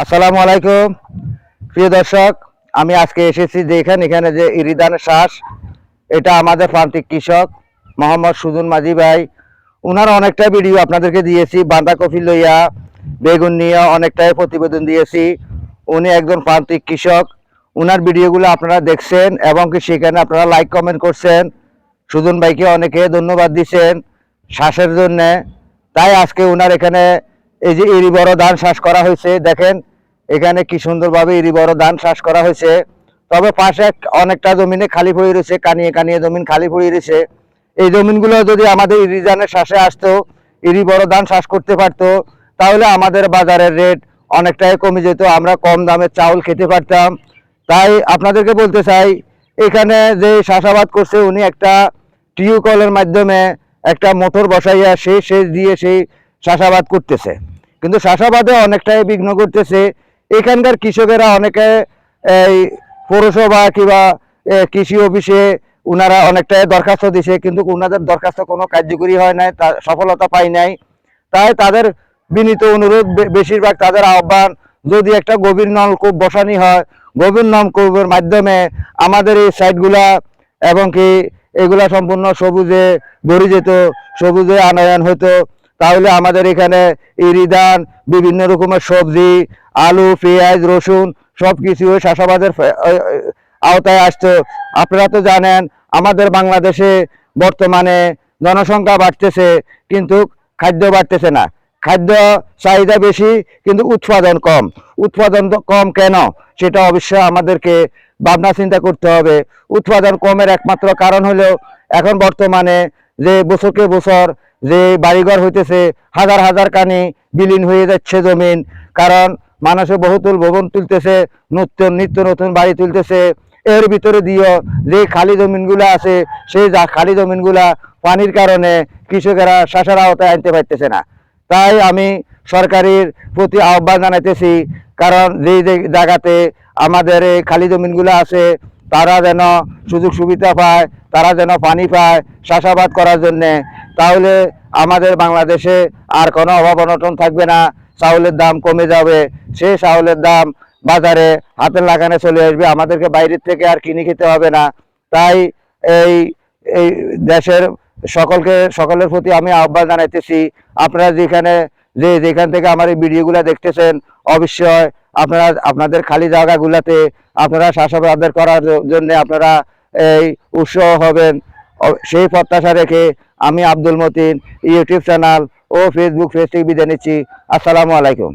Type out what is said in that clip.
আসসালামু আলাইকুম প্রিয় দর্শক, আমি আজকে এসেছি দেখেন এখানে যে ইরিদানের শ্বাস, এটা আমাদের প্রান্তিক কৃষক মোহাম্মদ সুজন মাঝি ভাই। উনার অনেকটা ভিডিও আপনাদেরকে দিয়েছি, বাঁধাকপি লইয়া বেগুন নিয়ে অনেকটাই প্রতিবেদন দিয়েছি। উনি একজন প্রান্তিক কৃষক, উনার ভিডিওগুলো আপনারা দেখছেন এবং কি সেখানে আপনারা লাইক কমেন্ট করছেন। সুজন ভাইকে অনেকে ধন্যবাদ দিচ্ছেন শ্বাসের জন্যে। তাই আজকে উনার এখানে এই যে ইরি বড় ধান চাষ করা হয়েছে, দেখেন এখানে কি সুন্দরভাবে ইরি বড় ধান চাষ করা হয়েছে। তবে পাশে অনেকটা জমিনে খালি পড়ে রয়েছে, কানিয়ে কানিয়ে জমিন খালি পড়ে রয়েছে। এই জমিনগুলো যদি আমাদের ইরি ধানের চাষে আসতো, ইরি বড় ধান চাষ করতে পারতো, তাহলে আমাদের বাজারের রেট অনেকটাই কমে যেত, আমরা কম দামে চাউল খেতে পারতাম। তাই আপনাদেরকে বলতে চাই, এখানে যে চাষাবাদ করছে উনি একটা টিউবওয়েলের মাধ্যমে একটা মোটর বসাইয়া সেই সেচ দিয়ে সেই চাষাবাদ করতেছে, কিন্তু চাষাবাদে অনেকটাই বিঘ্ন করতেছে। এখানকার কৃষকেরা অনেকে এই পৌরসভা কিংবা কৃষি অফিসে উনারা অনেকটাই দরখাস্ত দিছে, কিন্তু উনাদের দরখাস্ত কোনো কার্যকরী হয় নাই, সফলতা পায় নাই। তাই তাদের বিনীত অনুরোধ, বেশিরভাগ তাদের আহ্বান, যদি একটা গভীর নলকূপ বসানি হয়, গভীর নলকূপের মাধ্যমে আমাদের এই সাইটগুলা এবং কি এগুলা সম্পূর্ণ সবুজে ভরে যেত, সবুজে আনয়ন হতো, তাহলে আমাদের এখানে ইরি ধান, বিভিন্ন রকমের সবজি, আলু, পেঁয়াজ, রসুন সব কিছু চাষাবাদের আওতায় আসতো। আপনারা তো জানেন আমাদের বাংলাদেশে বর্তমানে জনসংখ্যা বাড়তেছে কিন্তু খাদ্য বাড়তেছে না। খাদ্য চাহিদা বেশি কিন্তু উৎপাদন কম। উৎপাদন কম কেন, সেটা অবশ্যই আমাদেরকে ভাবনা চিন্তা করতে হবে। উৎপাদন কমের একমাত্র কারণ হলো এখন বর্তমানে যে বছরকে বছর যে বাড়িঘর হইতেছে, হাজার হাজার কানি বিলীন হয়ে যাচ্ছে জমিন, কারণ মানুষে বহুতল ভবন তুলতেছে, নিত্য নতুন বাড়ি তুলতেছে। এর ভিতরে দিয়েও যে খালি জমিনগুলা আছে, সেই খালি জমিনগুলা পানির কারণে কৃষকেরা চাষের আওতায় আনতে পারতেছে না। তাই আমি সরকারের প্রতি আহ্বান জানাইতেছি, কারণ যেই জায়গাতে আমাদের এই খালি জমিনগুলো আছে তারা যেন সুযোগ সুবিধা পায়, তারা যেন পানি পায় চাষাবাদ করার জন্যে। তাহলে আমাদের বাংলাদেশে আর কোনো অভাব অনটন থাকবে না, চাউলের দাম কমে যাবে, সেই চাউলের দাম বাজারে হাতের লাগানে চলে আসবে, আমাদেরকে বাইরের থেকে আর কিনে খেতে হবে না। তাই এই এই দেশের সকলের প্রতি আমি আহ্বান জানাইতেছি, আপনারা যেখান থেকে আমার এই ভিডিওগুলো দেখতেছেন, অবশ্যই আপনারা আপনাদের খালি জায়গাগুলোতে আপনারা চাষাবাদ করার জন্য আপনারা এই উৎসাহ হবেন, সেই প্রত্যাশা রেখে আমি আব্দুল মতিন ইউটিউব চ্যানেল ও ফেসবুক পেজ থেকে বিদায় নিচ্ছি। আসসালামু আলাইকুম।